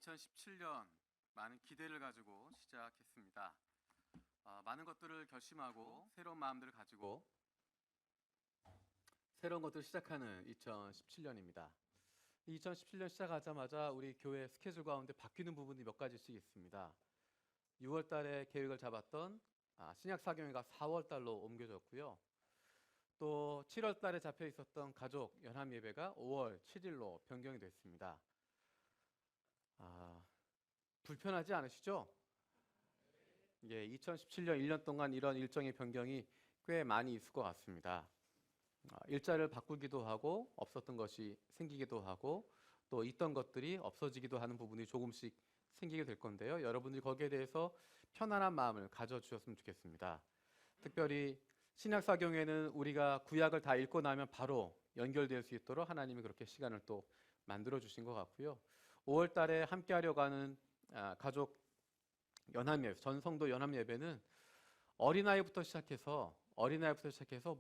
2017년 많은 기대를 가지고 시작했습니다. 많은 것들을 결심하고 새로운 마음들을 가지고 새로운 것들을 시작하는 2017년입니다. 2017년 시작하자마자 우리 교회 스케줄 가운데 바뀌는 부분이 몇 가지씩 있습니다. 6월 달에 계획을 잡았던 신약 사경회가 4월 달로 옮겨졌고요. 또 7월 달에 잡혀 있었던 가족 연합 예배가 5월 7일로 변경이 됐습니다. 불편하지 않으시죠? 예, 2017년 1년 동안 이런 일정의 변경이 꽤 많이 있을 것 같습니다. 일자를 바꾸기도 하고 없었던 것이 생기기도 하고 또 있던 것들이 없어지기도 하는 부분이 조금씩 생기게 될 건데요. 여러분들이 거기에 대해서 편안한 마음을 가져주셨으면 좋겠습니다. 특별히 신약사경에는 우리가 구약을 다 읽고 나면 바로 연결될 수 있도록 하나님이 그렇게 시간을 또 만들어 주신 것 같고요. 5월 달에 함께 하려고 하는 가족 연합예배, 전성도 연합예배는 어린아이부터 시작해서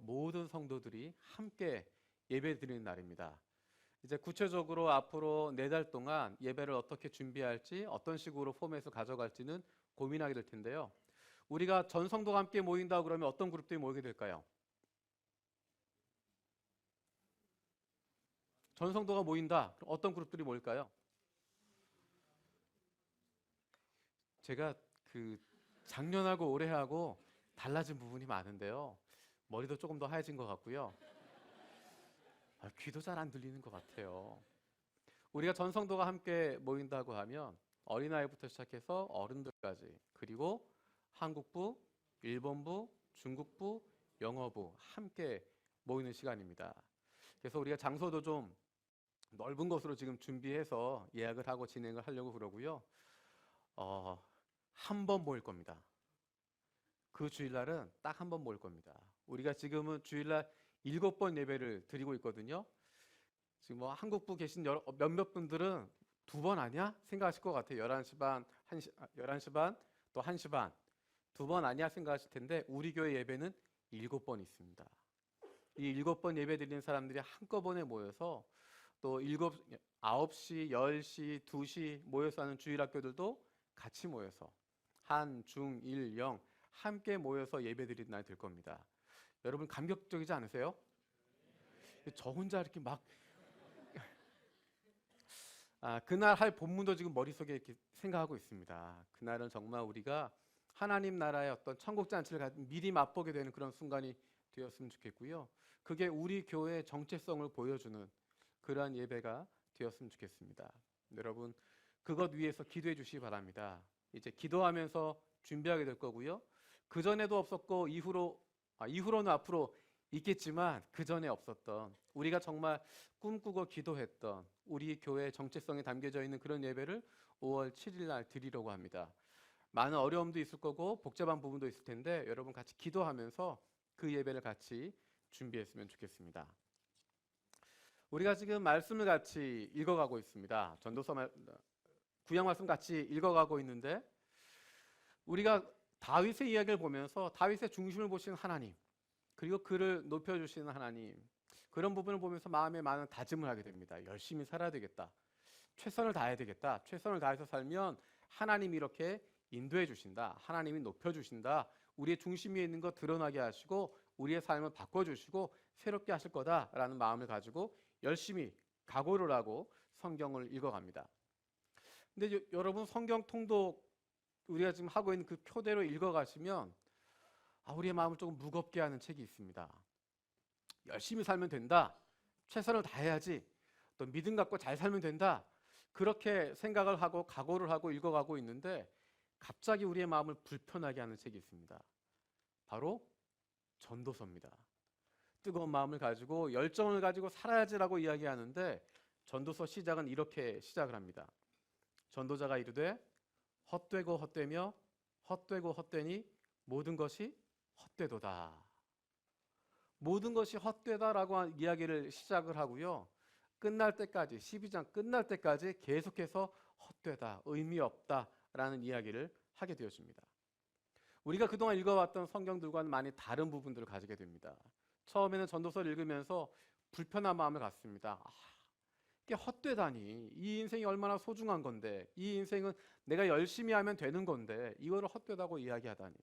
모든 성도들이 함께 예배 드리는 날입니다. 이제 구체적으로 앞으로 4달 동안 예배를 어떻게 준비할지, 어떤 식으로 포맷을 가져갈지는 고민하게 될 텐데요. 우리가 전성도가 함께 모인다 그러면 어떤 그룹들이 모이게 될까요? 전성도가 모인다. 그럼 어떤 그룹들이 모일까요? 제가 작년하고 올해하고 달라진 부분이 많은데요. 머리도 조금 더 하얘진 것 같고요. 귀도 잘 안 들리는 것 같아요. 우리가 전성도가 함께 모인다고 하면 어린아이부터 시작해서 어른들까지, 그리고 한국부, 일본부, 중국부, 영어부 함께 모이는 시간입니다. 그래서 우리가 장소도 좀 넓은 곳으로 지금 준비해서 예약을 하고 진행을 하려고 그러고요. 한 번 모일 겁니다. 그 주일날은 딱 한 번 모일 겁니다. 우리가 지금은 주일날 7번 예배를 드리고 있거든요. 지금 뭐 한국부 계신 몇몇 분들은 2번 아니야? 생각하실 것 같아요. 11시 반, 11시 반, 또 1시 반. 2번 아니야? 생각하실 텐데 우리 교회 예배는 7번 있습니다. 이 7번 예배 드리는 사람들이 한꺼번에 모여서 또 9시, 10시, 2시 모여서 하는 주일학교들도 같이 모여서 한, 중, 일, 영 함께 모여서 예배 드리는 날 될 겁니다. 여러분 감격적이지 않으세요? 저 혼자 이렇게 막 그날 할 본문도 지금 머릿속에 이렇게 생각하고 있습니다. 그날은 정말 우리가 하나님 나라의 어떤 천국 잔치를 미리 맛보게 되는 그런 순간이 되었으면 좋겠고요. 그게 우리 교회의 정체성을 보여주는 그러한 예배가 되었으면 좋겠습니다. 여러분 그것 위해서 기도해 주시기 바랍니다. 이제 기도하면서 준비하게 될 거고요. 그 전에도 없었고 이후로는 앞으로 있겠지만 그 전에 없었던, 우리가 정말 꿈꾸고 기도했던 우리 교회의 정체성이 담겨져 있는 그런 예배를 5월 7일 날 드리려고 합니다. 많은 어려움도 있을 거고 복잡한 부분도 있을 텐데 여러분 같이 기도하면서 그 예배를 같이 준비했으면 좋겠습니다. 우리가 지금 말씀을 같이 읽어가고 있습니다. 전도서 구약 말씀 같이 읽어가고 있는데 우리가 다윗의 이야기를 보면서 다윗의 중심을 보시는 하나님, 그리고 그를 높여주시는 하나님, 그런 부분을 보면서 마음에 많은 다짐을 하게 됩니다. 열심히 살아야 되겠다. 최선을 다해야 되겠다. 최선을 다해서 살면 하나님이 이렇게 인도해 주신다. 하나님이 높여주신다. 우리의 중심 위에 있는 것 드러나게 하시고 우리의 삶을 바꿔주시고 새롭게 하실 거다라는 마음을 가지고 열심히 각오를 하고 성경을 읽어갑니다. 근데 여러분 성경 통독 우리가 지금 하고 있는 그 표대로 읽어가시면 우리의 마음을 조금 무겁게 하는 책이 있습니다. 열심히 살면 된다. 최선을 다해야지. 또 믿음 갖고 잘 살면 된다. 그렇게 생각을 하고 각오를 하고 읽어가고 있는데 갑자기 우리의 마음을 불편하게 하는 책이 있습니다. 바로 전도서입니다. 뜨거운 마음을 가지고 열정을 가지고 살아야지라고 이야기하는데 전도서 시작은 이렇게 시작을 합니다. 전도자가 이르되 헛되고 헛되며 헛되고 헛되니 모든 것이 헛되도다. 모든 것이 헛되다라고 이야기를 시작을 하고요. 끝날 때까지 12장 끝날 때까지 계속해서 헛되다, 의미 없다라는 이야기를 하게 되어집니다. 우리가 그동안 읽어왔던 성경들과는 많이 다른 부분들을 가지게 됩니다. 처음에는 전도서를 읽으면서 불편한 마음을 갖습니다. 쉽게 헛되다니. 이 인생이 얼마나 소중한 건데, 이 인생은 내가 열심히 하면 되는 건데 이거를 헛되다고 이야기하다니.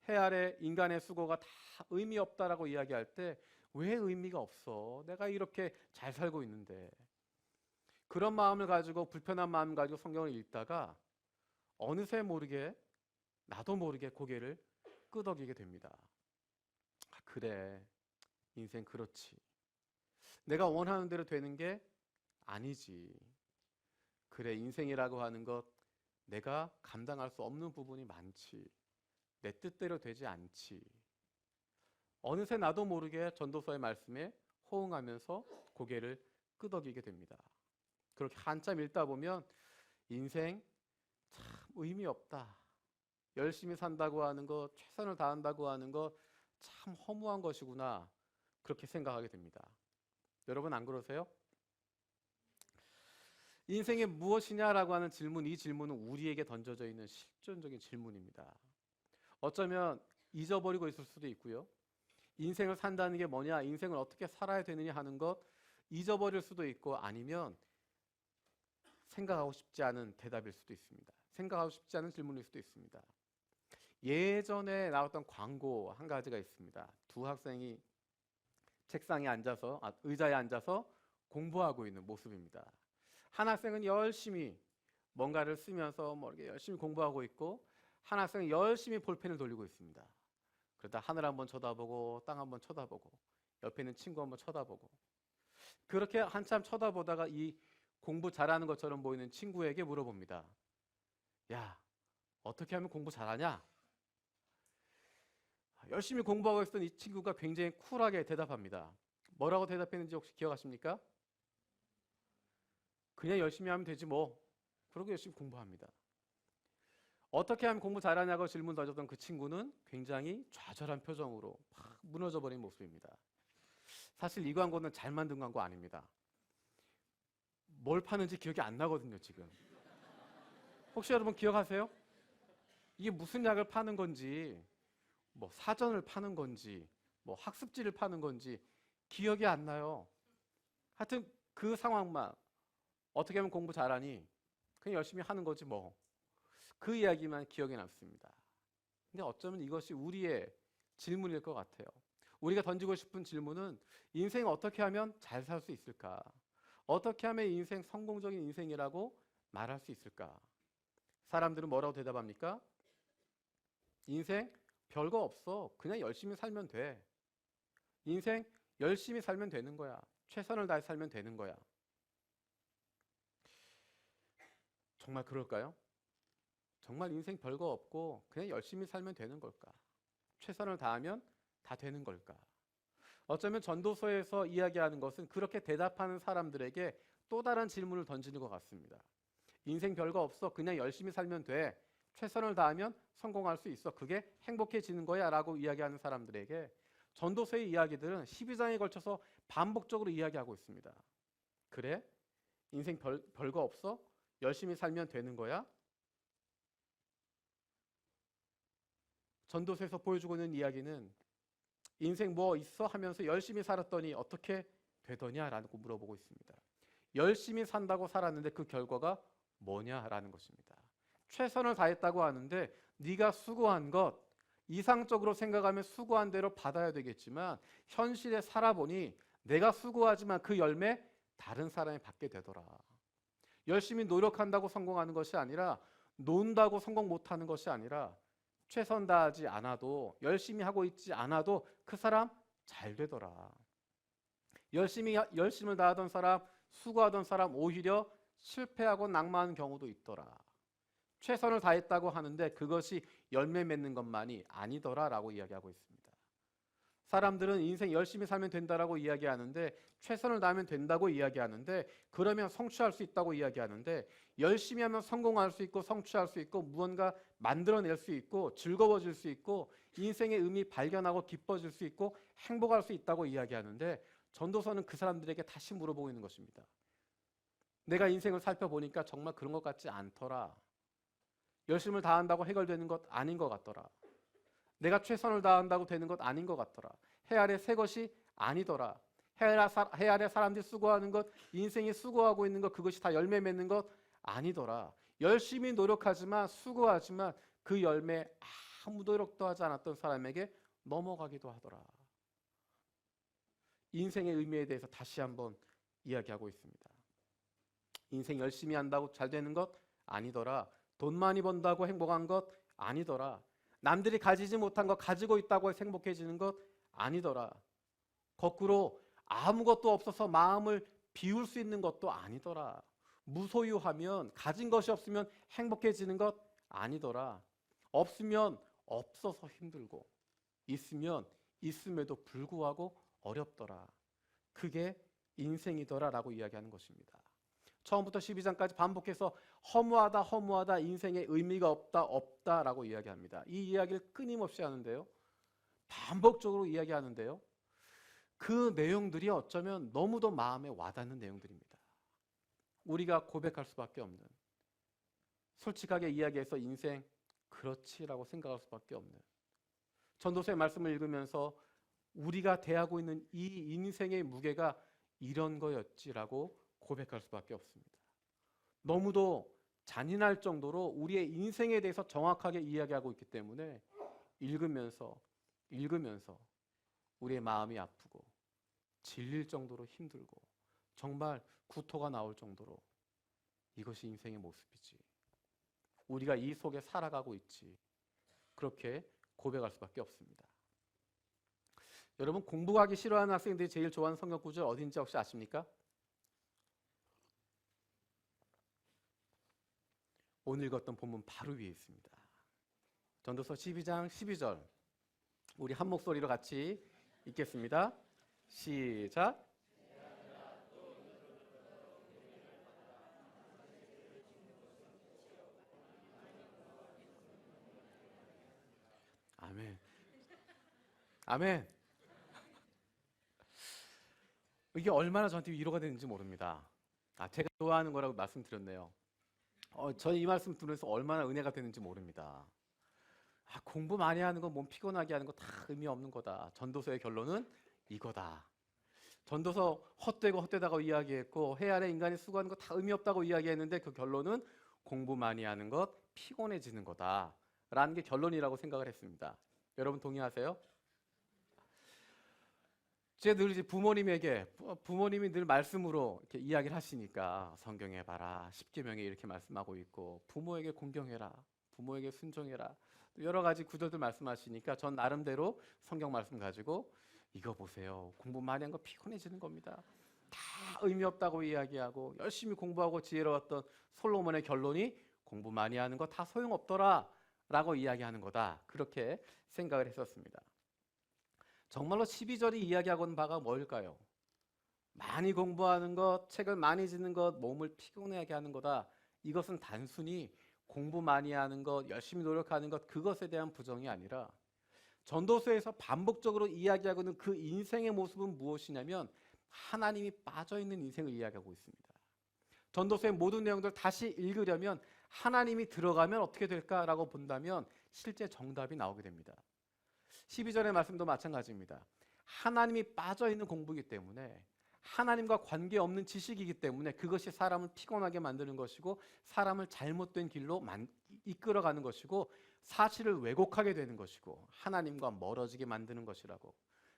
해 아래 인간의 수고가 다 의미 없다라고 이야기할 때 왜 의미가 없어? 내가 이렇게 잘 살고 있는데. 그런 마음을 가지고, 불편한 마음 가지고 성경을 읽다가 어느새 모르게, 나도 모르게 고개를 끄덕이게 됩니다. 아, 그래, 인생 그렇지. 내가 원하는 대로 되는 게 아니지. 그래, 인생이라고 하는 것 내가 감당할 수 없는 부분이 많지. 내 뜻대로 되지 않지. 어느새 나도 모르게 전도서의 말씀에 호응하면서 고개를 끄덕이게 됩니다. 그렇게 한참 읽다 보면 인생 참 의미 없다. 열심히 산다고 하는 것, 최선을 다한다고 하는 것 참 허무한 것이구나. 그렇게 생각하게 됩니다. 여러분 안 그러세요? 인생이 무엇이냐라고 하는 질문, 이 질문은 우리에게 던져져 있는 실존적인 질문입니다. 어쩌면 잊어버리고 있을 수도 있고요. 인생을 산다는 게 뭐냐, 인생을 어떻게 살아야 되느냐 하는 것 잊어버릴 수도 있고, 아니면 생각하고 싶지 않은 대답일 수도 있습니다. 생각하고 싶지 않은 질문일 수도 있습니다. 예전에 나왔던 광고 한 가지가 있습니다. 두 학생이 책상에 앉아서, 의자에 앉아서 공부하고 있는 모습입니다. 한 학생은 열심히 뭔가를 쓰면서 이렇게 열심히 공부하고 있고, 한 학생은 열심히 볼펜을 돌리고 있습니다. 그러다 하늘 한번 쳐다보고 땅 한번 쳐다보고 옆에 있는 친구 한번 쳐다보고, 그렇게 한참 쳐다보다가 이 공부 잘하는 것처럼 보이는 친구에게 물어봅니다. 야, 어떻게 하면 공부 잘하냐? 열심히 공부하고 있던 이 친구가 굉장히 쿨하게 대답합니다. 뭐라고 대답했는지 혹시 기억하십니까? 그냥 열심히 하면 되지 뭐. 그러고 열심히 공부합니다. 어떻게 하면 공부 잘하냐고 질문 던졌던 그 친구는 굉장히 좌절한 표정으로 막 무너져버린 모습입니다. 사실 이 광고는 잘 만든 광고 아닙니다. 뭘 파는지 기억이 안 나거든요, 지금. 혹시 여러분 기억하세요? 이게 무슨 약을 파는 건지, 사전을 파는 건지, 학습지를 파는 건지 기억이 안 나요. 하여튼 그 상황만, 어떻게 하면 공부 잘하니? 그냥 열심히 하는 거지 뭐. 그 이야기만 기억에 남습니다. 근데 어쩌면 이것이 우리의 질문일 것 같아요. 우리가 던지고 싶은 질문은, 인생 어떻게 하면 잘 살 수 있을까? 어떻게 하면 인생 성공적인 인생이라고 말할 수 있을까? 사람들은 뭐라고 대답합니까? 인생 별거 없어. 그냥 열심히 살면 돼. 인생 열심히 살면 되는 거야. 최선을 다해 살면 되는 거야. 정말 그럴까요? 정말 인생 별거 없고 그냥 열심히 살면 되는 걸까? 최선을 다하면 다 되는 걸까? 어쩌면 전도서에서 이야기하는 것은 그렇게 대답하는 사람들에게 또 다른 질문을 던지는 것 같습니다. 인생 별거 없어. 그냥 열심히 살면 돼. 최선을 다하면 성공할 수 있어. 그게 행복해지는 거야 라고 이야기하는 사람들에게 전도서의 이야기들은 12장에 걸쳐서 반복적으로 이야기하고 있습니다. 그래? 인생 별거 없어? 열심히 살면 되는 거야? 전도서에서 보여주고 있는 이야기는 인생 뭐 있어? 하면서 열심히 살았더니 어떻게 되더냐라고 물어보고 있습니다. 열심히 산다고 살았는데 그 결과가 뭐냐라는 것입니다. 최선을 다했다고 하는데 네가 수고한 것, 이상적으로 생각하면 수고한 대로 받아야 되겠지만 현실에 살아보니 내가 수고하지만 그 열매 다른 사람이 받게 되더라. 열심히 노력한다고 성공하는 것이 아니라, 논다고 성공 못하는 것이 아니라, 최선 다하지 않아도, 열심히 하고 있지 않아도 그 사람 잘 되더라. 열심을 다하던 사람, 수고하던 사람 오히려 실패하고 낙마하는 경우도 있더라. 최선을 다했다고 하는데 그것이 열매 맺는 것만이 아니더라라고 이야기하고 있습니다. 사람들은 인생 열심히 살면 된다라고 이야기하는데, 최선을 다하면 된다고 이야기하는데, 그러면 성취할 수 있다고 이야기하는데, 열심히 하면 성공할 수 있고 성취할 수 있고 무언가 만들어낼 수 있고 즐거워질 수 있고 인생의 의미 발견하고 기뻐질 수 있고 행복할 수 있다고 이야기하는데, 전도서는 그 사람들에게 다시 물어보고 있는 것입니다. 내가 인생을 살펴보니까 정말 그런 것 같지 않더라. 열심을 다한다고 해결되는 것 아닌 것 같더라. 내가 최선을 다한다고 되는 것 아닌 것 같더라. 해 아래 새 것이 아니더라. 해 아래 사람들이 수고하는 것, 인생이 수고하고 있는 것, 그것이 다 열매 맺는 것 아니더라. 열심히 노력하지만 수고하지만 그 열매 아무 노력도 하지 않았던 사람에게 넘어가기도 하더라. 인생의 의미에 대해서 다시 한번 이야기하고 있습니다. 인생 열심히 한다고 잘 되는 것 아니더라. 돈 많이 번다고 행복한 것 아니더라. 남들이 가지지 못한 것 가지고 있다고 해서 행복해지는 것 아니더라. 거꾸로 아무것도 없어서 마음을 비울 수 있는 것도 아니더라. 무소유하면, 가진 것이 없으면 행복해지는 것 아니더라. 없으면 없어서 힘들고, 있으면 있음에도 불구하고 어렵더라. 그게 인생이더라 라고 이야기하는 것입니다. 처음부터 12장까지 반복해서 허무하다 허무하다, 인생에 의미가 없다 없다 라고 이야기합니다. 이 이야기를 끊임없이 하는데요, 반복적으로 이야기하는데요, 그 내용들이 어쩌면 너무도 마음에 와닿는 내용들입니다. 우리가 고백할 수밖에 없는, 솔직하게 이야기해서 인생 그렇지라고 생각할 수밖에 없는, 전도서의 말씀을 읽으면서 우리가 대하고 있는 이 인생의 무게가 이런 거였지라고 고백할 수밖에 없습니다. 너무도 잔인할 정도로 우리의 인생에 대해서 정확하게 이야기하고 있기 때문에 읽으면서 우리의 마음이 아프고 질릴 정도로 힘들고 정말 구토가 나올 정도로 이것이 인생의 모습이지, 우리가 이 속에 살아가고 있지, 그렇게 고백할 수밖에 없습니다. 여러분, 공부하기 싫어하는 학생들이 제일 좋아하는 성경 구절 어딘지 혹시 아십니까? 오늘 읽었던 본문 바로 위에 있습니다. 전도서 12장 12절, 우리 한 목소리로 같이 읽겠습니다. 시작. 아멘. 아멘. 이게 얼마나 저한테 위로가 되는지 모릅니다. 제가 좋아하는 거라고 말씀드렸네요. 저는 이 말씀 들으면서 얼마나 은혜가 되는지 모릅니다. 공부 많이 하는 건 몸 피곤하게 하는 거 다 의미 없는 거다. 전도서의 결론은 이거다. 전도서 헛되고 헛되다고 이야기했고, 해 아래 인간이 수고하는 거 다 의미 없다고 이야기했는데 그 결론은 공부 많이 하는 것, 피곤해지는 거다 라는 게 결론이라고 생각을 했습니다. 여러분 동의하세요? 제가 늘 이제 부모님이 늘 말씀으로 이렇게 이야기를 하시니까, 성경에 봐라, 십계명에 이렇게 말씀하고 있고, 부모에게 공경해라, 부모에게 순종해라, 여러 가지 구절들 말씀하시니까 전 나름대로 성경 말씀 가지고 이거 보세요, 공부 많이 한 거 피곤해지는 겁니다. 다 의미 없다고 이야기하고 열심히 공부하고 지혜로웠던 솔로몬의 결론이 공부 많이 하는 거 다 소용없더라 라고 이야기하는 거다, 그렇게 생각을 했었습니다. 정말로 12절이 이야기하고 있는 바가 뭘까요? 많이 공부하는 것, 책을 많이 짓는 것, 몸을 피곤하게 하는 거다. 이것은 단순히 공부 많이 하는 것, 열심히 노력하는 것, 그것에 대한 부정이 아니라 전도서에서 반복적으로 이야기하고 있는 그 인생의 모습은 무엇이냐면 하나님이 빠져있는 인생을 이야기하고 있습니다. 전도서의 모든 내용들을 다시 읽으려면 하나님이 들어가면 어떻게 될까라고 본다면 실제 정답이 나오게 됩니다. 12절의 말씀도 마찬가지입니다. 하나님이 빠져있는 공부이기 때문에, 하나님과 관계없는 지식이기 때문에 그것이 사람을 피곤하게 만드는 것이고 사람을 잘못된 길로 이끌어가는 것이고 사실을 왜곡하게 되는 것이고 하나님과 멀어지게 만드는 것이라고.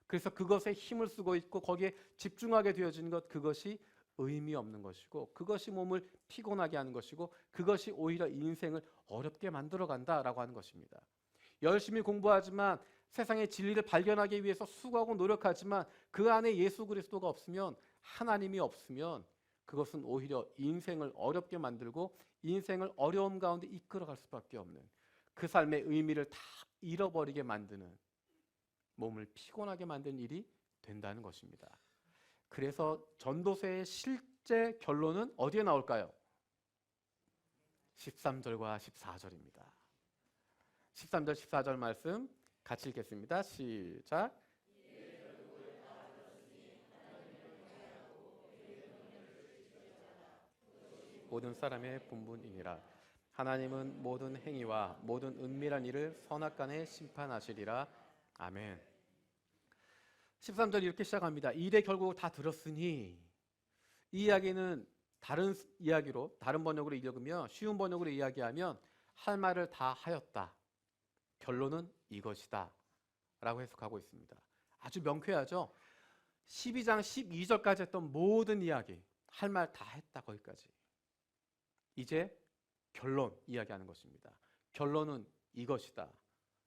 그래서 그것에 힘을 쓰고 있고 거기에 집중하게 되어지는 것, 그것이 의미 없는 것이고 그것이 몸을 피곤하게 하는 것이고 그것이 오히려 인생을 어렵게 만들어 간다라고 하는 것입니다. 열심히 공부하지만 세상의 진리를 발견하기 위해서 수고하고 노력하지만 그 안에 예수 그리스도가 없으면, 하나님이 없으면 그것은 오히려 인생을 어렵게 만들고 인생을 어려움 가운데 이끌어갈 수밖에 없는, 그 삶의 의미를 다 잃어버리게 만드는, 몸을 피곤하게 만드는 일이 된다는 것입니다. 그래서 전도서의 실제 결론은 어디에 나올까요? 13절과 14절입니다. 13절 14절 말씀 같이 읽겠습니다. 시작. 모든 사람의 분분이니라. 하나님은 모든 행위와 모든 은밀한 일을 선악간에 심판하시리라. 아멘. 13절 이렇게 시작합니다. 이래 결국 다 들었으니. 이 이야기는 다른 이야기로, 다른 번역으로 읽으면, 쉬운 번역으로 이야기하면 할 말을 다 하였다. 결론은 이것이다. 라고 해석하고 있습니다. 아주 명쾌하죠. 12장 12절까지 했던 모든 이야기, 할 말 다 했다. 거기까지. 이제 결론 이야기하는 것입니다. 결론은 이것이다.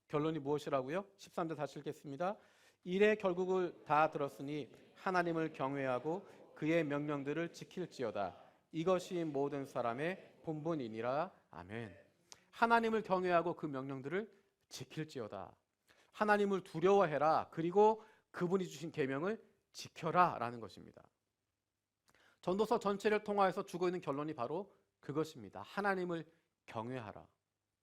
결론이 무엇이라고요? 13절 다시 읽겠습니다. 이래 결국을 다 들었으니 하나님을 경외하고 그의 명령들을 지킬지어다. 이것이 모든 사람의 본분이니라. 아멘. 하나님을 경외하고 그 명령들을 지킬지어다. 하나님을 두려워해라. 그리고 그분이 주신 계명을 지켜라 라는 것입니다. 전도서 전체를 통하여서 주고 있는 결론이 바로 그것입니다. 하나님을 경외하라.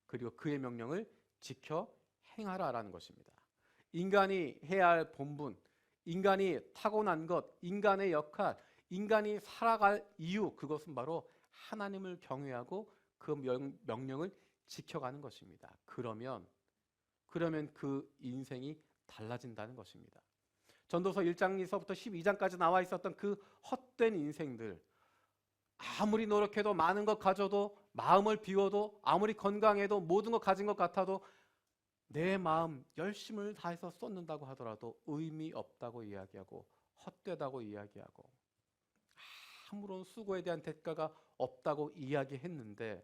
그리고 그의 명령을 지켜 행하라 라는 것입니다. 인간이 해야 할 본분, 인간이 타고난 것, 인간의 역할, 인간이 살아갈 이유, 그것은 바로 하나님을 경외하고 그 명령을 지켜가는 것입니다. 그러면 그 인생이 달라진다는 것입니다. 전도서 1장에서부터 12장까지 나와 있었던 그 헛된 인생들, 아무리 노력해도 많은 것 가져도, 마음을 비워도, 아무리 건강해도, 모든 것 가진 것 같아도 내 마음 열심을 다해서 쏟는다고 하더라도 의미 없다고 이야기하고 헛되다고 이야기하고 아무런 수고에 대한 대가가 없다고 이야기했는데,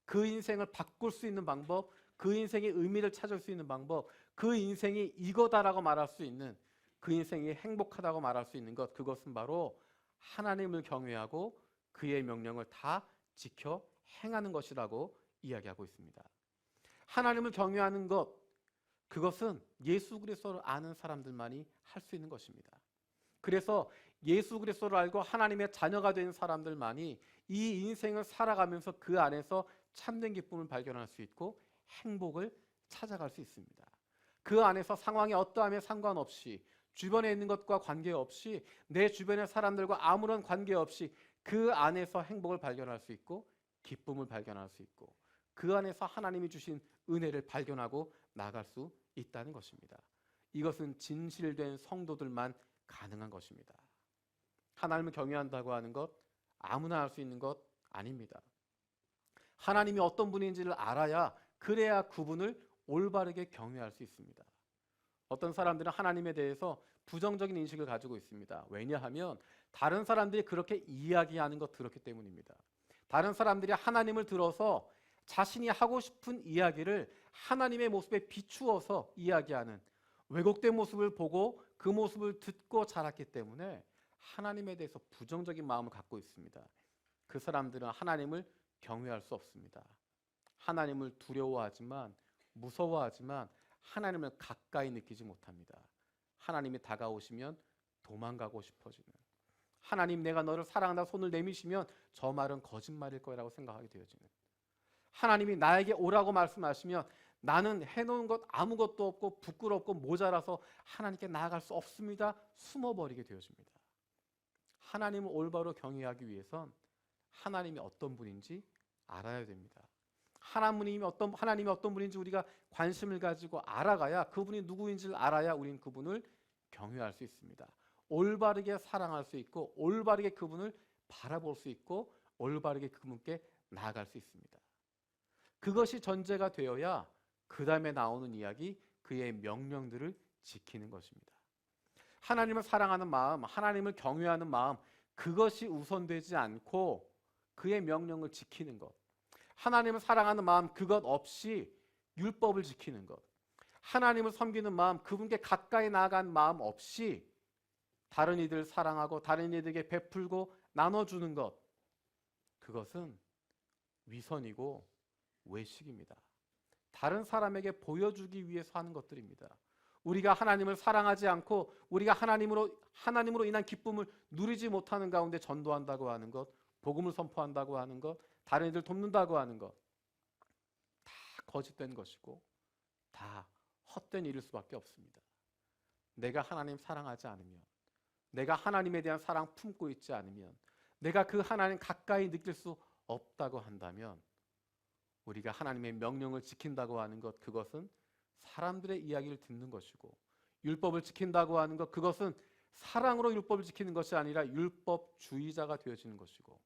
그 인생을 바꿀 수 있는 방법, 그 인생의 의미를 찾을 수 있는 방법, 그 인생이 이거다라고 말할 수 있는, 그 인생이 행복하다고 말할 수 있는 것, 그것은 바로 하나님을 경외하고 그의 명령을 다 지켜 행하는 것이라고 이야기하고 있습니다. 하나님을 경외하는 것, 그것은 예수 그리스도를 아는 사람들만이 할 수 있는 것입니다. 그래서 예수 그리스도를 알고 하나님의 자녀가 된 사람들만이 이 인생을 살아가면서 그 안에서 참된 기쁨을 발견할 수 있고 행복을 찾아갈 수 있습니다. 그 안에서 상황이 어떠함에 상관없이, 주변에 있는 것과 관계없이, 내 주변의 사람들과 아무런 관계없이 그 안에서 행복을 발견할 수 있고 기쁨을 발견할 수 있고 그 안에서 하나님이 주신 은혜를 발견하고 나갈 수 있다는 것입니다. 이것은 진실된 성도들만 가능한 것입니다. 하나님을 경외한다고 하는 것, 아무나 할 수 있는 것 아닙니다. 하나님이 어떤 분인지를 알아야, 그래야 그분을 올바르게 경외할 수 있습니다. 어떤 사람들은 하나님에 대해서 부정적인 인식을 가지고 있습니다. 왜냐하면 다른 사람들이 그렇게 이야기하는 것 들었기 때문입니다. 다른 사람들이 하나님을 들어서 자신이 하고 싶은 이야기를 하나님의 모습에 비추어서 이야기하는 왜곡된 모습을 보고 그 모습을 듣고 자랐기 때문에 하나님에 대해서 부정적인 마음을 갖고 있습니다. 그 사람들은 하나님을 경외할 수 없습니다. 하나님을 두려워하지만, 무서워하지만 하나님을 가까이 느끼지 못합니다. 하나님이 다가오시면 도망가고 싶어지는, 하나님 내가 너를 사랑한다 손을 내미시면 저 말은 거짓말일 거라고 생각하게 되어지는, 하나님이 나에게 오라고 말씀하시면 나는 해놓은 것 아무것도 없고 부끄럽고 모자라서 하나님께 나아갈 수 없습니다. 숨어버리게 되어집니다. 하나님을 올바로 경외하기 위해선 하나님이 어떤 분인지 알아야 됩니다. 하나님이 어떤 분인지 우리가 관심을 가지고 알아가야, 그분이 누구인지를 알아야 우리는 그분을 경외할 수 있습니다. 올바르게 사랑할 수 있고 올바르게 그분을 바라볼 수 있고 올바르게 그분께 나아갈 수 있습니다. 그것이 전제가 되어야 그 다음에 나오는 이야기, 그의 명령들을 지키는 것입니다. 하나님을 사랑하는 마음, 하나님을 경외하는 마음, 그것이 우선되지 않고 그의 명령을 지키는 것, 하나님을 사랑하는 마음 그것 없이 율법을 지키는 것, 하나님을 섬기는 마음, 그분께 가까이 나아간 마음 없이 다른 이들을 사랑하고 다른 이들에게 베풀고 나눠주는 것, 그것은 위선이고 외식입니다. 다른 사람에게 보여주기 위해서 하는 것들입니다. 우리가 하나님을 사랑하지 않고 우리가 하나님으로 인한 기쁨을 누리지 못하는 가운데 전도한다고 하는 것, 복음을 선포한다고 하는 것, 다른 이들 돕는다고 하는 것, 다 거짓된 것이고 다 헛된 일일 수밖에 없습니다. 내가 하나님 사랑하지 않으면, 내가 하나님에 대한 사랑 품고 있지 않으면, 내가 그 하나님 가까이 느낄 수 없다고 한다면, 우리가 하나님의 명령을 지킨다고 하는 것, 그것은 사람들의 이야기를 듣는 것이고 율법을 지킨다고 하는 것, 그것은 사랑으로 율법을 지키는 것이 아니라 율법주의자가 되어지는 것이고,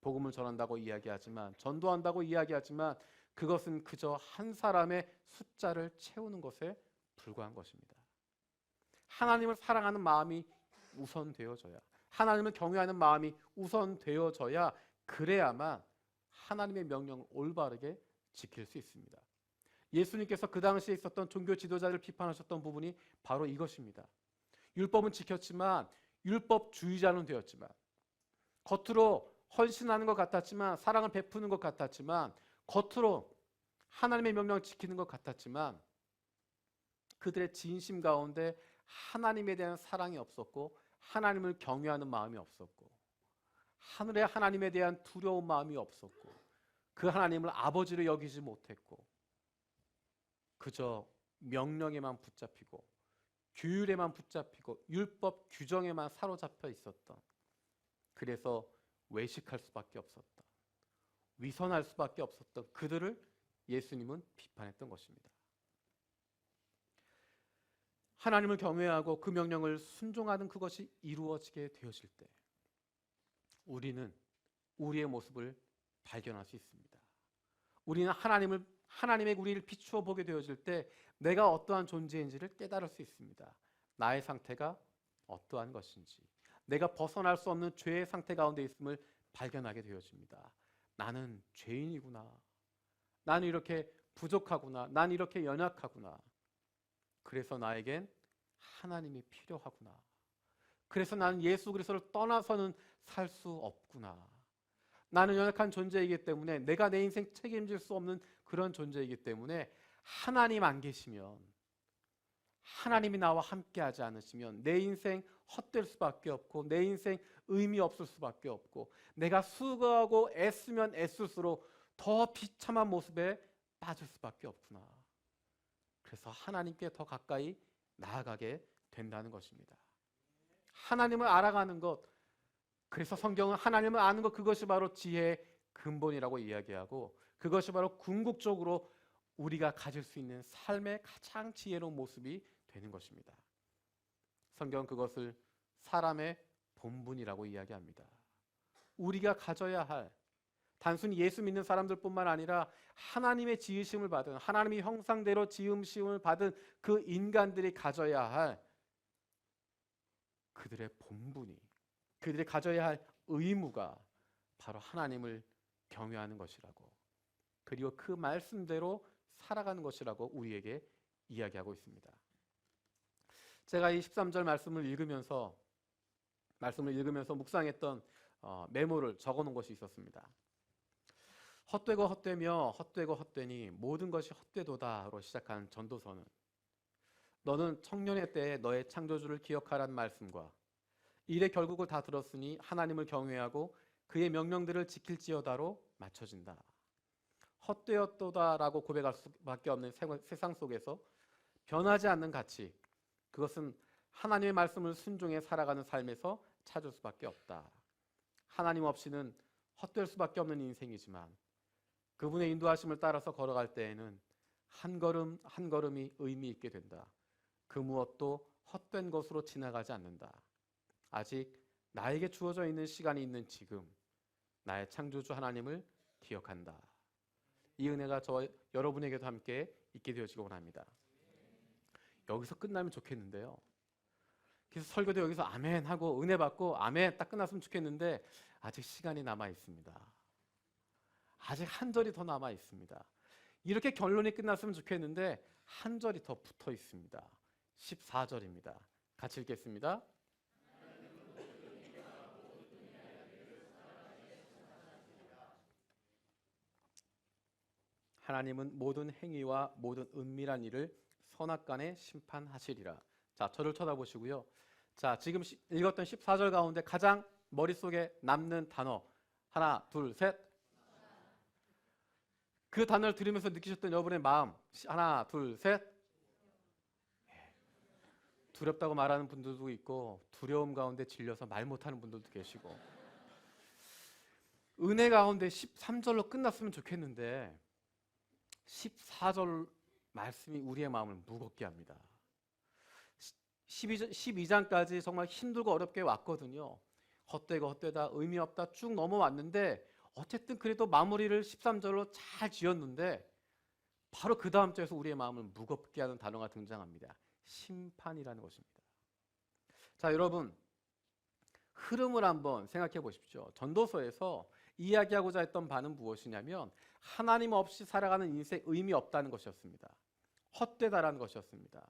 복음을 전한다고 이야기하지만, 전도한다고 이야기하지만 그것은 그저 한 사람의 숫자를 채우는 것에 불과한 것입니다. 하나님을 사랑하는 마음이 우선되어져야, 하나님을 경외하는 마음이 우선되어져야, 그래야만 하나님의 명령을 올바르게 지킬 수 있습니다. 예수님께서 그 당시에 있었던 종교 지도자를 비판하셨던 부분이 바로 이것입니다. 율법은 지켰지만, 율법주의자는 되었지만, 겉으로 헌신하는 것 같았지만, 사랑을 베푸는 것 같았지만, 겉으로 하나님의 명령을 지키는 것 같았지만, 그들의 진심 가운데 하나님에 대한 사랑이 없었고, 하나님을 경외하는 마음이 없었고, 하늘의 하나님에 대한 두려운 마음이 없었고, 그 하나님을 아버지로 여기지 못했고, 그저 명령에만 붙잡히고 규율에만 붙잡히고 율법 규정에만 사로잡혀 있었던, 그래서 외식할 수밖에 없었던, 위선할 수밖에 없었던 그들을 예수님은 비판했던 것입니다. 하나님을 경외하고 그 명령을 순종하는 그것이 이루어지게 되어질 때 우리는 우리의 모습을 발견할 수 있습니다. 우리는 하나님의 우리를 비추어 보게 되어질 때 내가 어떠한 존재인지를 깨달을 수 있습니다. 나의 상태가 어떠한 것인지, 내가 벗어날 수 없는 죄의 상태 가운데 있음을 발견하게 되어집니다. 나는 죄인이구나. 나는 이렇게 부족하구나. 난 이렇게 연약하구나. 그래서 나에겐 하나님이 필요하구나. 그래서 나는 예수 그리스도를 떠나서는 살 수 없구나. 나는 연약한 존재이기 때문에, 내가 내 인생 책임질 수 없는 그런 존재이기 때문에, 하나님 안 계시면, 하나님이 나와 함께하지 않으시면 내 인생 헛될 수밖에 없고, 내 인생 의미 없을 수밖에 없고, 내가 수고하고 애쓰면 애쓸수록 더 비참한 모습에 빠질 수밖에 없구나. 그래서 하나님께 더 가까이 나아가게 된다는 것입니다. 하나님을 알아가는 것, 그래서 성경은 하나님을 아는 것, 그것이 바로 지혜의 근본이라고 이야기하고, 그것이 바로 궁극적으로 우리가 가질 수 있는 삶의 가장 지혜로운 모습이 되는 것입니다. 성경은 그것을 사람의 본분이라고 이야기합니다. 우리가 가져야 할, 단순히 예수 믿는 사람들뿐만 아니라 하나님의 지으심을 받은, 하나님의 형상대로 지음심을 받은 그 인간들이 가져야 할 그들의 본분이, 그들이 가져야 할 의무가 바로 하나님을 경외하는 것이라고, 그리고 그 말씀대로 살아가는 것이라고 우리에게 이야기하고 있습니다. 제가 이 13절 말씀을 읽으면서 묵상했던 메모를 적어놓은 것이 있었습니다. 헛되고 헛되며 헛되고 헛되니 모든 것이 헛되도다로 시작한 전도서는, 너는 청년의 때에 너의 창조주를 기억하라는 말씀과 일의 결국을 다 들었으니 하나님을 경외하고 그의 명령들을 지킬지어다로 맞춰진다. 헛되었도다라고 고백할 수밖에 없는 세상 속에서 변하지 않는 가치, 그것은 하나님의 말씀을 순종해 살아가는 삶에서 찾을 수밖에 없다. 하나님 없이는 헛될 수밖에 없는 인생이지만 그분의 인도하심을 따라서 걸어갈 때에는 한 걸음 한 걸음이 의미 있게 된다. 그 무엇도 헛된 것으로 지나가지 않는다. 아직 나에게 주어져 있는 시간이 있는 지금, 나의 창조주 하나님을 기억한다. 이 은혜가 저와 여러분에게도 함께 있게 되어지기 원합니다. 여기서 끝나면 좋겠는데요. 그래서 설교도 여기서 아멘 하고 은혜 받고 아멘 딱 끝났으면 좋겠는데, 아직 시간이 남아 있습니다. 아직 한 절이 더 남아 있습니다. 이렇게 결론이 끝났으면 좋겠는데 한 절이 더 붙어 있습니다. 14절입니다. 같이 읽겠습니다. 하나님은 모든 행위와 모든 은밀한 일을 선악간에 심판하시리라. 자, 저를 쳐다보시고요. 자, 지금 읽었던 14절 가운데 가장 머릿속에 남는 단어 하나, 둘, 셋. 그 단어를 들으면서 느끼셨던 여러분의 마음 하나, 둘, 셋. 두렵다고 말하는 분들도 있고 두려움 가운데 질려서 말 못하는 분들도 계시고, 은혜 가운데 13절로 끝났으면 좋겠는데 14절 말씀이 우리의 마음을 무겁게 합니다. 12장까지 정말 힘들고 어렵게 왔거든요. 헛되고 헛되다, 의미 없다 쭉 넘어왔는데 어쨌든 그래도 마무리를 13절로 잘 지었는데 바로 그 다음 절에서 우리의 마음을 무겁게 하는 단어가 등장합니다. 심판이라는 것입니다. 자, 여러분 흐름을 한번 생각해 보십시오. 전도서에서 이야기하고자 했던 바는 무엇이냐면 하나님 없이 살아가는 인생 의미 없다는 것이었습니다. 헛되다라는 것이었습니다.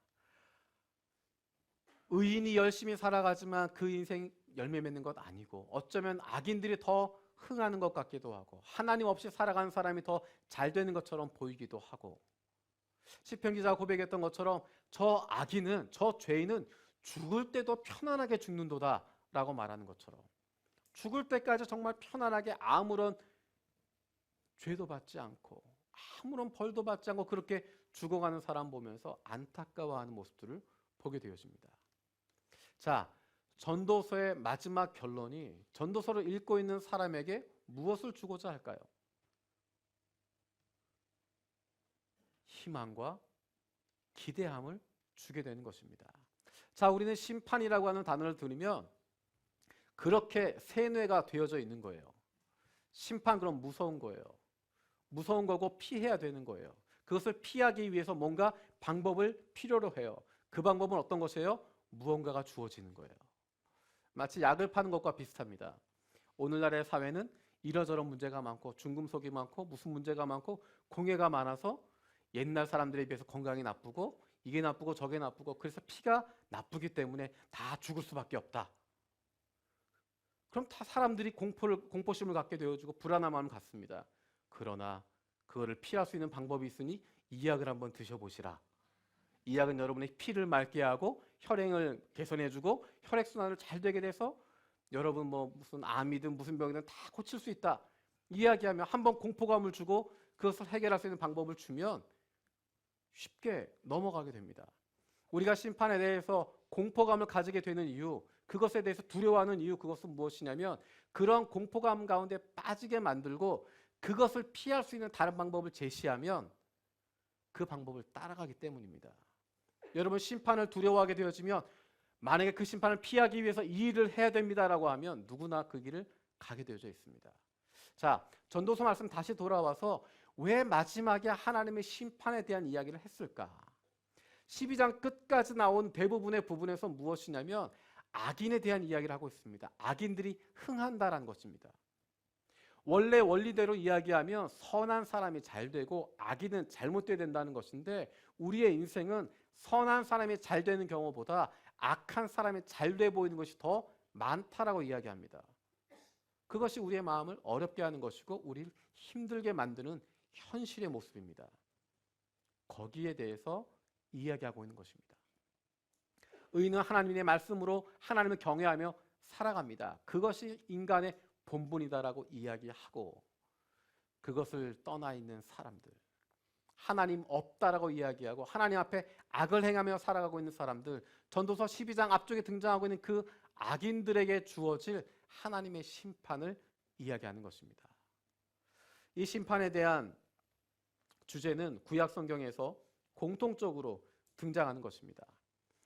의인이 열심히 살아가지만 그 인생 열매 맺는 것 아니고 어쩌면 악인들이 더 흥하는 것 같기도 하고 하나님 없이 살아가는 사람이 더 잘 되는 것처럼 보이기도 하고 시편 기자가 고백했던 것처럼 저 악인은 저 죄인은 죽을 때도 편안하게 죽는도다 라고 말하는 것처럼 죽을 때까지 정말 편안하게 아무런 죄도 받지 않고 아무런 벌도 받지 않고 그렇게 죽어가는 사람 보면서 안타까워하는 모습들을 보게 되어집니다. 자, 전도서의 마지막 결론이 전도서를 읽고 있는 사람에게 무엇을 주고자 할까요? 희망과 기대함을 주게 되는 것입니다. 자, 우리는 심판이라고 하는 단어를 들으면 그렇게 세뇌가 되어져 있는 거예요. 심판 그럼 무서운 거예요. 무서운 거고 피해야 되는 거예요. 그것을 피하기 위해서 뭔가 방법을 필요로 해요. 그 방법은 어떤 것이에요? 무언가가 주어지는 거예요. 마치 약을 파는 것과 비슷합니다. 오늘날의 사회는 이러저런 문제가 많고 중금속이 많고 무슨 문제가 많고 공해가 많아서 옛날 사람들에 비해서 건강이 나쁘고 이게 나쁘고 저게 나쁘고 그래서 피가 나쁘기 때문에 다 죽을 수밖에 없다. 그럼 다 사람들이 공포심을 갖게 되어지고 불안한 마음을 갖습니다. 그러나 그거를 피할 수 있는 방법이 있으니 이 약을 한번 드셔보시라. 이 약은 여러분의 피를 맑게 하고 혈행을 개선해주고 혈액순환을 잘 되게 돼서 여러분 뭐 무슨 암이든 무슨 병이든 다 고칠 수 있다. 이야기하면 한번 공포감을 주고 그것을 해결할 수 있는 방법을 주면 쉽게 넘어가게 됩니다. 우리가 심판에 대해서 공포감을 가지게 되는 이유, 그것에 대해서 두려워하는 이유, 그것은 무엇이냐면 그런 공포감 가운데 빠지게 만들고 그것을 피할 수 있는 다른 방법을 제시하면 그 방법을 따라가기 때문입니다. 여러분 심판을 두려워하게 되어지면 만약에 그 심판을 피하기 위해서 이 일을 해야 됩니다라고 하면 누구나 그 길을 가게 되어져 있습니다. 자, 전도서 말씀 다시 돌아와서 왜 마지막에 하나님의 심판에 대한 이야기를 했을까? 12장 끝까지 나온 대부분의 부분에서 무엇이냐면 악인에 대한 이야기를 하고 있습니다. 악인들이 흥한다라는 것입니다. 원래 원리대로 이야기하면 선한 사람이 잘 되고 악인은 잘못되어야 된다는 것인데 우리의 인생은 선한 사람이 잘 되는 경우보다 악한 사람이 잘 돼 보이는 것이 더 많다라고 이야기합니다. 그것이 우리의 마음을 어렵게 하는 것이고 우리를 힘들게 만드는 현실의 모습입니다. 거기에 대해서 이야기하고 있는 것입니다. 의인은 하나님의 말씀으로 하나님을 경외하며 살아갑니다. 그것이 인간의 본분이다라고 이야기하고 그것을 떠나 있는 사람들, 하나님 없다라고 이야기하고 하나님 앞에 악을 행하며 살아가고 있는 사람들, 전도서 12장 앞쪽에 등장하고 있는 그 악인들에게 주어질 하나님의 심판을 이야기하는 것입니다. 이 심판에 대한 주제는 구약 성경에서 공통적으로 등장하는 것입니다.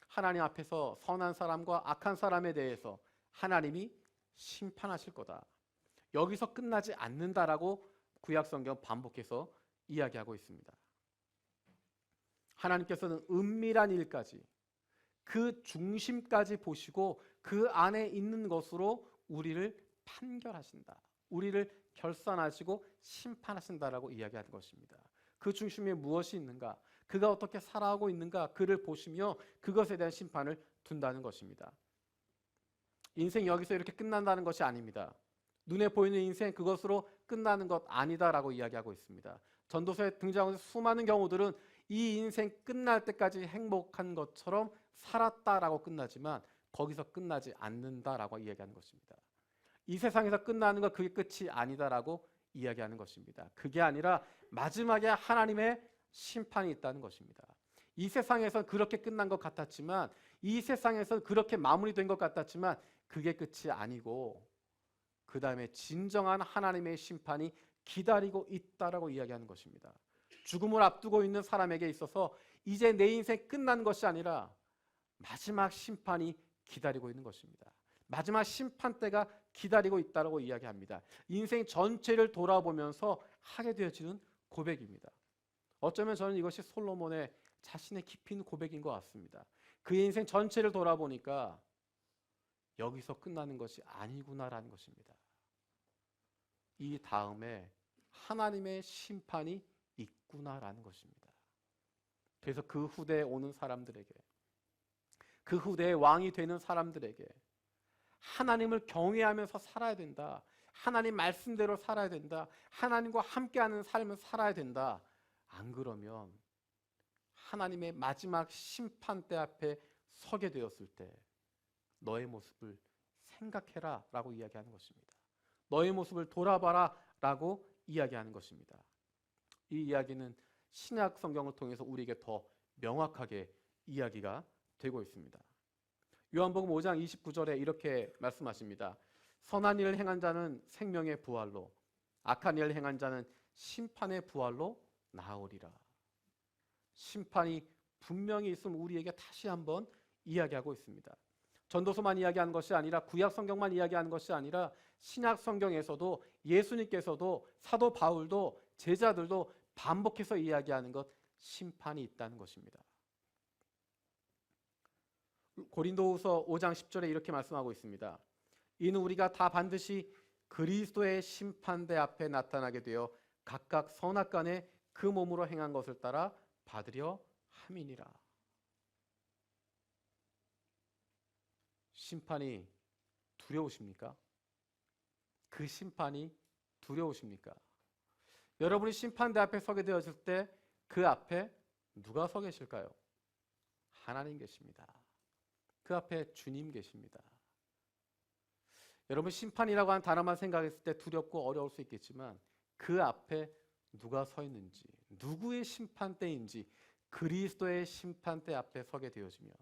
하나님 앞에서 선한 사람과 악한 사람에 대해서 하나님이 심판하실 거다. 여기서 끝나지 않는다라고 구약 성경 반복해서 이야기하고 있습니다. 하나님께서는 은밀한 일까지 그 중심까지 보시고 그 안에 있는 것으로 우리를 판결하신다. 우리를 결산하시고 심판하신다라고 이야기하는 것입니다. 그 중심에 무엇이 있는가? 그가 어떻게 살아가고 있는가? 그를 보시며 그것에 대한 심판을 둔다는 것입니다. 인생 여기서 이렇게 끝난다는 것이 아닙니다. 눈에 보이는 인생 그것으로 끝나는 것 아니다라고 이야기하고 있습니다. 전도서에 등장하는 수많은 경우들은 이 인생 끝날 때까지 행복한 것처럼 살았다라고 끝나지만 거기서 끝나지 않는다라고 이야기하는 것입니다. 이 세상에서 끝나는 것 그게 끝이 아니다라고 이야기하는 것입니다. 그게 아니라 마지막에 하나님의 심판이 있다는 것입니다. 이 세상에서 그렇게 끝난 것 같았지만 이 세상에서 그렇게 마무리된 것 같았지만 그게 끝이 아니고 그 다음에 진정한 하나님의 심판이 기다리고 있다라고 이야기하는 것입니다. 죽음을 앞두고 있는 사람에게 있어서 이제 내 인생 끝난 것이 아니라 마지막 심판이 기다리고 있는 것입니다. 마지막 심판 때가 기다리고 있다고 이야기합니다. 인생 전체를 돌아보면서 하게 되어지는 고백입니다. 어쩌면 저는 이것이 솔로몬의 자신의 깊이 있는 고백인 것 같습니다. 그의 인생 전체를 돌아보니까 여기서 끝나는 것이 아니구나라는 것입니다. 이 다음에 하나님의 심판이 있구나라는 것입니다. 그래서 그 후대에 오는 사람들에게, 그 후대의 왕이 되는 사람들에게 하나님을 경외하면서 살아야 된다. 하나님 말씀대로 살아야 된다. 하나님과 함께하는 삶을 살아야 된다. 안 그러면 하나님의 마지막 심판대 앞에 서게 되었을 때 너의 모습을 생각해라 라고 이야기하는 것입니다. 너의 모습을 돌아봐라 라고 이야기하는 것입니다. 이 이야기는 신약 성경을 통해서 우리에게 더 명확하게 이야기가 되고 있습니다. 요한복음 5장 29절에 이렇게 말씀하십니다. 선한 일을 행한 자는 생명의 부활로, 악한 일을 행한 자는 심판의 부활로 나으리라. 심판이 분명히 있음 우리에게 다시 한번 이야기하고 있습니다. 전도서만 이야기하는 것이 아니라 구약 성경만 이야기하는 것이 아니라 신약 성경에서도 예수님께서도 사도 바울도 제자들도 반복해서 이야기하는 것, 심판이 있다는 것입니다. 고린도후서 5장 10절에 이렇게 말씀하고 있습니다. 이는 우리가 다 반드시 그리스도의 심판대 앞에 나타나게 되어 각각 선악간에 그 몸으로 행한 것을 따라 받으려 함이니라. 심판이 두려우십니까? 그 심판이 두려우십니까? 여러분이 심판대 앞에 서게 되었을 때 그 앞에 누가 서 계실까요? 하나님 계십니다. 그 앞에 주님 계십니다. 여러분, 심판이라고 하는 단어만 생각했을 때 두렵고 어려울 수 있겠지만 그 앞에 누가 서 있는지, 누구의 심판대인지 그리스도의 심판대 앞에 서게 되어지면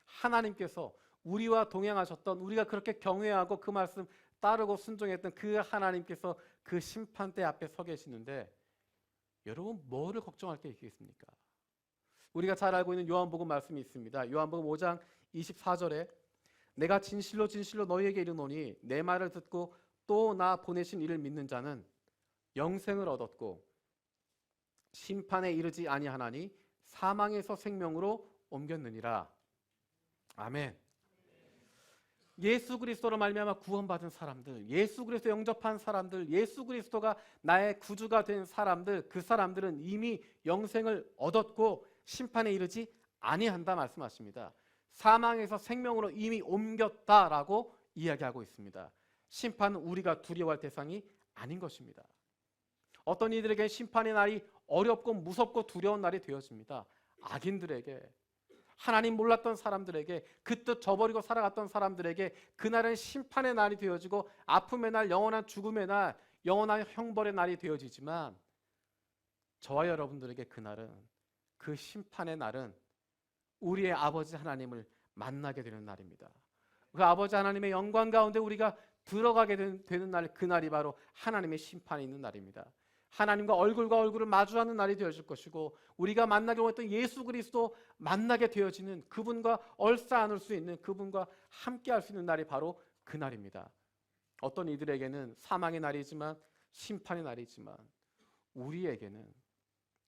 하나님께서 우리와 동행하셨던, 우리가 그렇게 경외하고 그 말씀 따르고 순종했던 그 하나님께서 그 심판대 앞에 서 계시는데 여러분, 뭐를 걱정할 게 있겠습니까? 우리가 잘 알고 있는 요한복음 말씀이 있습니다. 요한복음 5장 24절에 내가 진실로 진실로 너희에게 이르노니 내 말을 듣고 또 나 보내신 이를 믿는 자는 영생을 얻었고 심판에 이르지 아니하나니 사망에서 생명으로 옮겼느니라. 아멘. 예수 그리스도로 말미암아 구원받은 사람들, 예수 그리스도 영접한 사람들, 예수 그리스도가 나의 구주가 된 사람들, 그 사람들은 이미 영생을 얻었고 심판에 이르지 아니한다 말씀하십니다. 사망에서 생명으로 이미 옮겼다라고 이야기하고 있습니다. 심판은 우리가 두려워할 대상이 아닌 것입니다. 어떤 이들에게 심판의 날이 어렵고 무섭고 두려운 날이 되어집니다. 악인들에게, 하나님 몰랐던 사람들에게, 그 뜻 저버리고 살아갔던 사람들에게 그날은 심판의 날이 되어지고 아픔의 날, 영원한 죽음의 날, 영원한 형벌의 날이 되어지지만 저와 여러분들에게 그날은, 그 심판의 날은 우리의 아버지 하나님을 만나게 되는 날입니다. 그 아버지 하나님의 영광 가운데 우리가 들어가게 되는 날, 그날이 바로 하나님의 심판이 있는 날입니다. 하나님과 얼굴과 얼굴을 마주하는 날이 되어질 것이고 우리가 만나기 원했던 예수 그리스도 만나게 되어지는, 그분과 얼싸 안을 수 있는, 그분과 함께 할 수 있는 날이 바로 그날입니다. 어떤 이들에게는 사망의 날이지만, 심판의 날이지만 우리에게는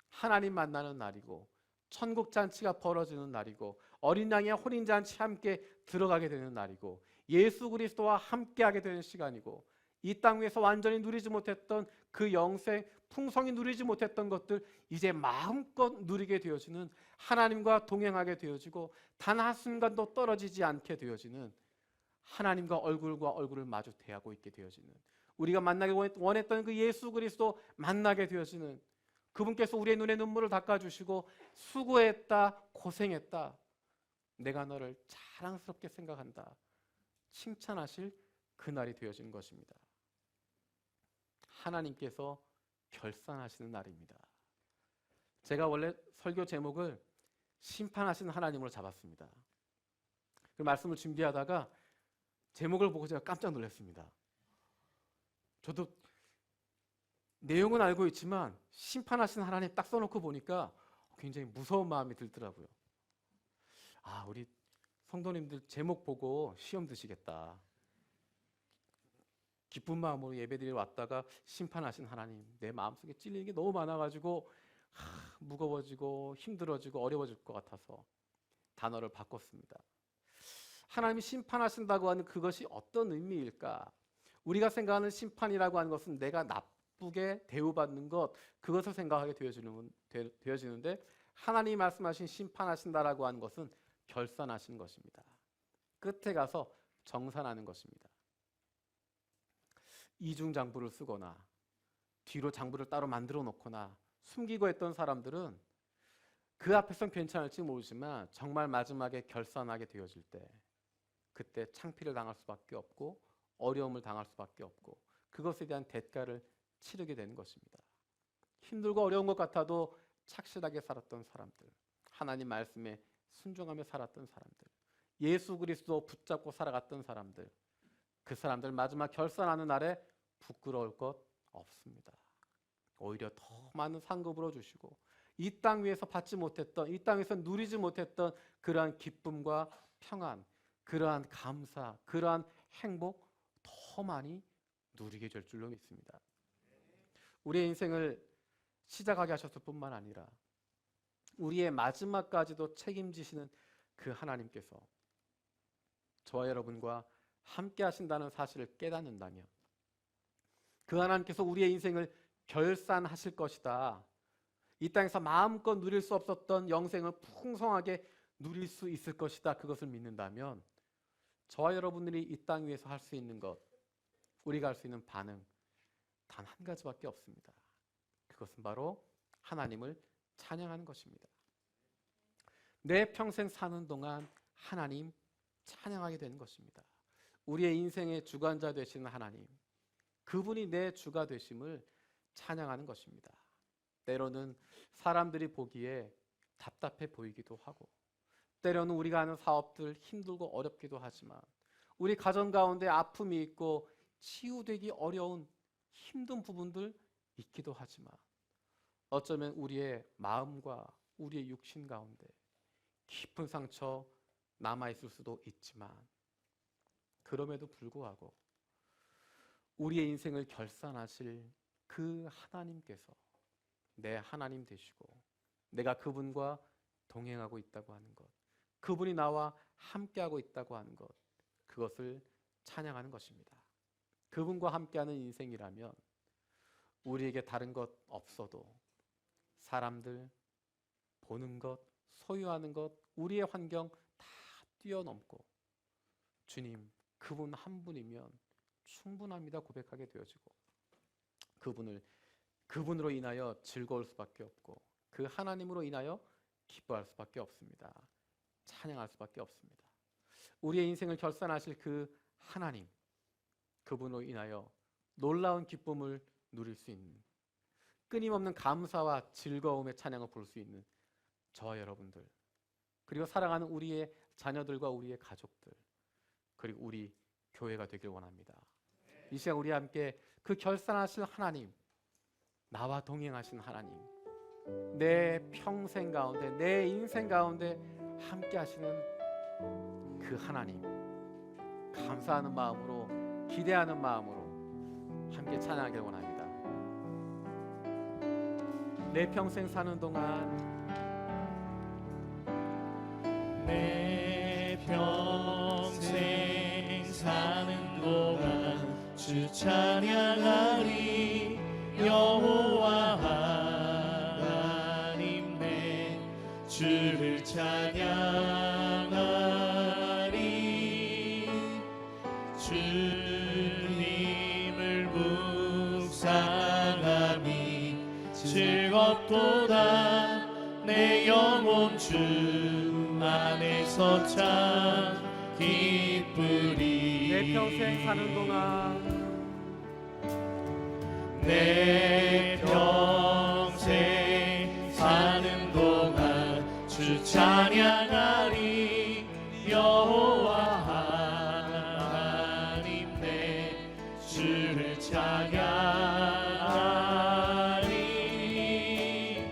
하나님 만나는 날이고 천국 잔치가 벌어지는 날이고 어린 양의 혼인 잔치 함께 들어가게 되는 날이고 예수 그리스도와 함께하게 되는 시간이고 이 땅 위에서 완전히 누리지 못했던 그 영생, 풍성히 누리지 못했던 것들 이제 마음껏 누리게 되어지는, 하나님과 동행하게 되어지고 단 한순간도 떨어지지 않게 되어지는, 하나님과 얼굴과 얼굴을 마주 대하고 있게 되어지는, 우리가 만나기 원했던 그 예수 그리스도 만나게 되어지는, 그분께서 우리의 눈에 눈물을 닦아주시고 수고했다, 고생했다, 내가 너를 자랑스럽게 생각한다, 칭찬하실 그날이 되어지는 것입니다. 하나님께서 결산하시는 날입니다. 제가 원래 설교 제목을 심판하시는 하나님으로 잡았습니다. 그 말씀을 준비하다가 제목을 보고 제가 깜짝 놀랐습니다. 저도 내용은 알고 있지만 심판하시는 하나님 딱 써놓고 보니까 굉장히 무서운 마음이 들더라고요. 우리 성도님들 제목 보고 시험 드시겠다. 기쁜 마음으로 예배드리러 왔다가 심판하신 하나님, 내 마음속에 찔리는 게 너무 많아가지고 무거워지고 힘들어지고 어려워질 것 같아서 단어를 바꿨습니다. 하나님이 심판하신다고 하는 그것이 어떤 의미일까? 우리가 생각하는 심판이라고 하는 것은 내가 나쁘게 대우받는 것, 그것을 생각하게 되어지는데 하나님이 말씀하신 심판하신다라고 하는 것은 결산하시는 것입니다. 끝에 가서 정산하는 것입니다. 이중 장부를 쓰거나 뒤로 장부를 따로 만들어 놓거나 숨기고 했던 사람들은 그 앞에선 괜찮을지 모르지만 정말 마지막에 결산하게 되어질 때 그때 창피를 당할 수밖에 없고 어려움을 당할 수밖에 없고 그것에 대한 대가를 치르게 되는 것입니다. 힘들고 어려운 것 같아도 착실하게 살았던 사람들, 하나님 말씀에 순종하며 살았던 사람들, 예수 그리스도 붙잡고 살아갔던 사람들, 그 사람들 마지막 결산하는 날에 부끄러울 것 없습니다. 오히려 더 많은 상급으로 주시고 이 땅 위에서 받지 못했던, 이 땅에서 누리지 못했던 그러한 기쁨과 평안, 그러한 감사, 그러한 행복 더 많이 누리게 될 줄로 믿습니다. 우리의 인생을 시작하게 하셨을 뿐만 아니라 우리의 마지막까지도 책임지시는 그 하나님께서 저와 여러분과 함께 하신다는 사실을 깨닫는다면 그 하나님께서 우리의 인생을 결산하실 것이다. 이 땅에서 마음껏 누릴 수 없었던 영생을 풍성하게 누릴 수 있을 것이다. 그것을 믿는다면 저와 여러분들이 이 땅 위에서 할 수 있는 것, 우리가 할 수 있는 반응 단 한 가지밖에 없습니다. 그것은 바로 하나님을 찬양하는 것입니다. 내 평생 사는 동안 하나님 찬양하게 되는 것입니다. 우리의 인생의 주관자 되시는 하나님, 그분이 내 주가 되심을 찬양하는 것입니다. 때로는 사람들이 보기에 답답해 보이기도 하고 때로는 우리가 하는 사업들 힘들고 어렵기도 하지만 우리 가정 가운데 아픔이 있고 치유되기 어려운 힘든 부분들 있기도 하지만 어쩌면 우리의 마음과 우리의 육신 가운데 깊은 상처 남아있을 수도 있지만 그럼에도 불구하고 우리의 인생을 결산하실 그 하나님께서 내 하나님 되시고 내가 그분과 동행하고 있다고 하는 것, 그분이 나와 함께하고 있다고 하는 것, 그것을 찬양하는 것입니다. 그분과 함께하는 인생이라면 우리에게 다른 것 없어도 사람들, 보는 것, 소유하는 것, 우리의 환경 다 뛰어넘고 주님, 그분 한 분이면 충분합니다 고백하게 되어지고 그분으로 인하여 즐거울 수밖에 없고 그 하나님으로 인하여 기뻐할 수밖에 없습니다. 찬양할 수밖에 없습니다. 우리의 인생을 결산하실 그 하나님, 그분으로 인하여 놀라운 기쁨을 누릴 수 있는, 끊임없는 감사와 즐거움의 찬양을 부를 수 있는 저와 여러분들, 그리고 사랑하는 우리의 자녀들과 우리의 가족들, 그리고 우리 교회가 되길 원합니다. 이 시간 우리 함께 그 결산하실 하나님, 나와 동행하신 하나님, 내 평생 가운데, 내 인생 가운데 함께 하시는 그 하나님, 감사하는 마음으로, 기대하는 마음으로 함께 찬양하길 원합니다. 내 평생 사는 동안, 내 평생 사는 동안 주 찬양하리. 여호와 하나님 내 주를 찬양하리. 주님을 묵상함이 즐겁도다. 내 영혼 주 안에서 참 기쁘리. 내 평생 사는 동안, 내 평생 사는 동안 주 찬양하리. 여호와 하나님 내 주를 찬양하리.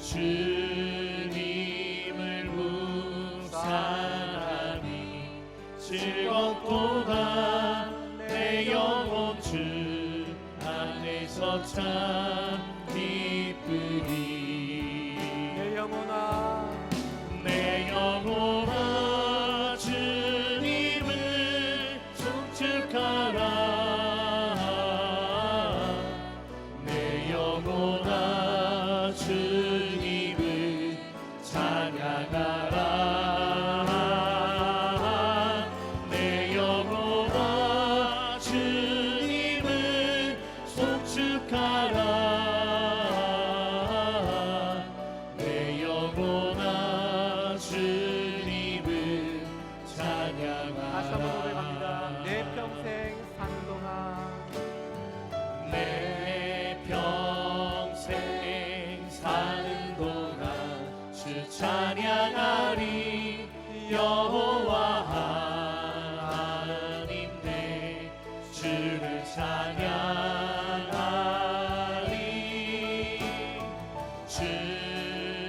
주님을 묵상하리. 여호와 하나님 내 주를 찬양하리 주님을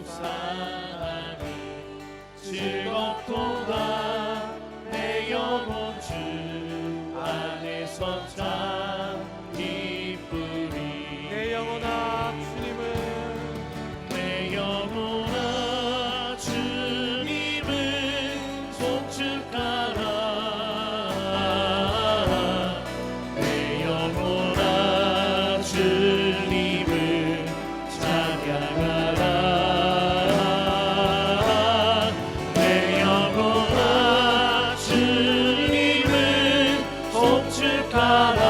묵상하니 즐겁도다 내 영혼 주 안에서 참 기쁘리 내 영혼아 주님을 내 영혼아 주님을 송축하라 내 영혼아 주님을 찬양하라 내 영혼아 주님을 송축하라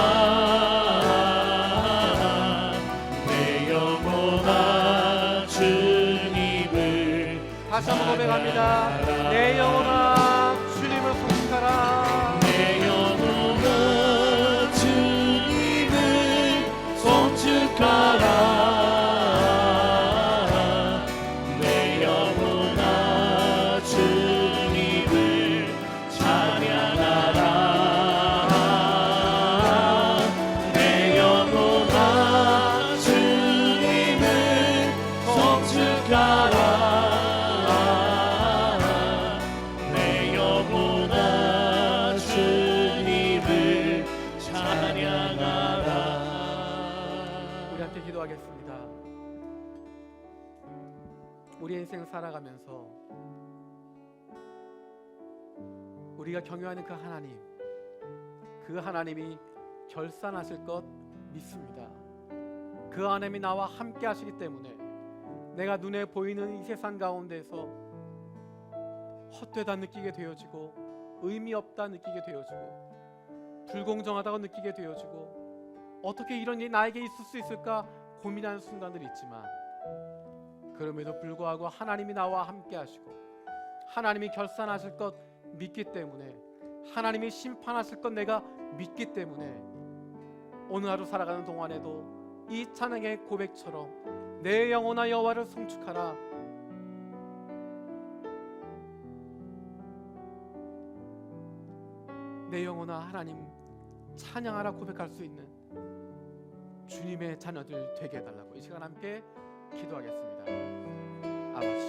내 영혼아 주님을 다시 한번 고백합니다. 내 영혼아 주님을 송축하라. 내 영혼아 주님을 송축하라 내 영혼아 주님을 찬양하라 내 영혼아 주님을 송축하라 내 영혼아 주님을 찬양하라 우리 함께 기도하겠습니다. 우리의 인생 살아가면서 우리가 경유하는 그 하나님이 결산하실 것 믿습니다. 그 하나님이 나와 함께 하시기 때문에 내가 눈에 보이는 이 세상 가운데서 헛되다 느끼게 되어지고 의미 없다 느끼게 되어지고 불공정하다고 느끼게 되어지고 어떻게 이런 일이 나에게 있을 수 있을까 고민하는 순간들이 있지만 그럼에도 불구하고 하나님이 나와 함께 하시고 하나님이 결산하실 것 믿기 때문에 하나님이 심판하실 것 내가 믿기 때문에 오늘 하루 살아가는 동안에도 이 찬양의 고백처럼 내 영혼아 여호와를 송축하라 내 영혼아 하나님 찬양하라 고백할 수 있는 주님의 자녀들 되게 해달라고 이 시간 함께 기도하겠습니다. 아버지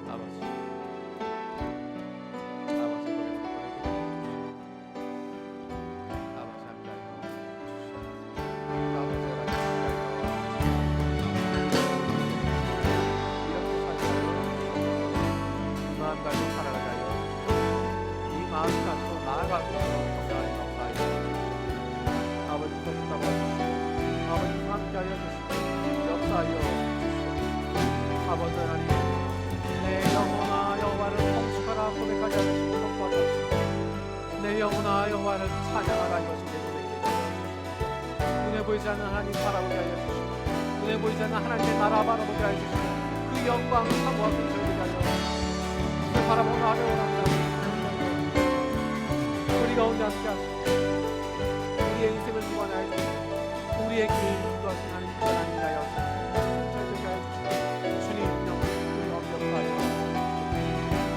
아버지 아버지 아버지 함께하여 아버지 이렇게 살아가요 이 마음 가지고 살아가요 이 마음 가지고 나아가고 아버지 붙잡아주시고 아버지 함께하여 주시고 역사하여 주시옵소서. 아버지 하나님 내 영혼아 여호와를 송축하라 고백하게 하시고 선포하게 하시고 내 영혼아 여호와를 찬양하라 여신의 고백해 주시옵소서. 눈에 보이지 않는 하나님 바라보게 하여 주시고 눈에 보이지 않는 하나님의 나라 바라보게 하여 주시고 그 영광 사모하고 저희를 하여 그 바라보는 하며 원합니다. 우리 가운데 함께 하시고 우리의 인생을 주관하여 주시고 우리의 길을 인도하신 하나님이라여 저희들에게 하여 주시고 주님 영광 역사하여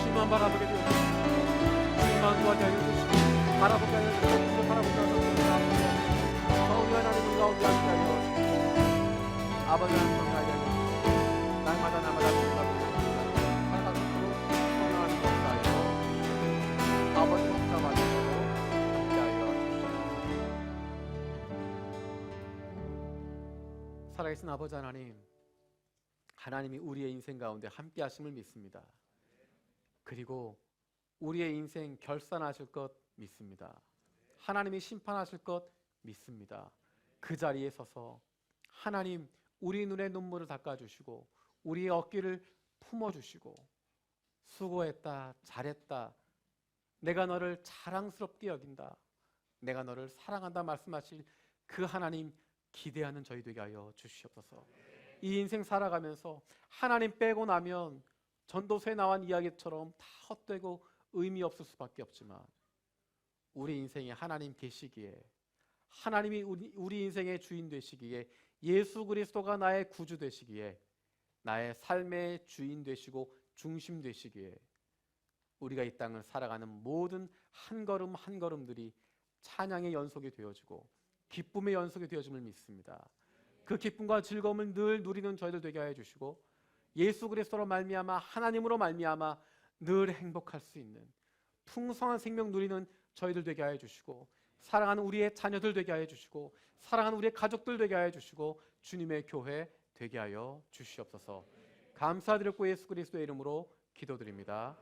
주님만 바라보게 되어 주시고 주님만 도와주게 하여 주시고 바라보게 하여 주시고 주님 바라보게 하여 주시고 성령 하나님을 가운데 함께 하여 주시고 아버지 하나님 성령하게 하여 주시고 날마다 살아가도록 성령 하나님 역사하여 아버지 복잡하시고 살아계신 아버지 하나님이 우리의 인생 가운데 함께 하심을 믿습니다. 그리고 우리의 인생 결산하실 것 믿습니다. 하나님이 심판하실 것 믿습니다. 그 자리에 서서 하나님 우리 눈에 눈물을 닦아주시고 우리의 어깨를 품어주시고 수고했다 잘했다 내가 너를 자랑스럽게 여긴다 내가 너를 사랑한다 말씀하실 그 하나님 기대하는 저희 되게 하여 주시옵소서. 이 인생 살아가면서 하나님 빼고 나면 전도서에 나온 이야기처럼 다 헛되고 의미 없을 수밖에 없지만 우리 인생에 하나님 계시기에 하나님이 우리 인생의 주인 되시기에 예수 그리스도가 나의 구주 되시기에 나의 삶의 주인 되시고 중심 되시기에 우리가 이 땅을 살아가는 모든 한 걸음 한 걸음들이 찬양의 연속이 되어지고 기쁨의 연속이 되어짐을 믿습니다. 그 기쁨과 즐거움을 늘 누리는 저희들 되게 하여 주시고 예수 그리스도로 말미암아 하나님으로 말미암아 늘 행복할 수 있는 풍성한 생명 누리는 저희들 되게 하여 주시고 사랑하는 우리의 자녀들 되게 하여 주시고 사랑하는 우리의 가족들 되게 하여 주시고 주님의 교회 되게 하여 주시옵소서. 감사드렸고 예수 그리스도의 이름으로 기도드립니다.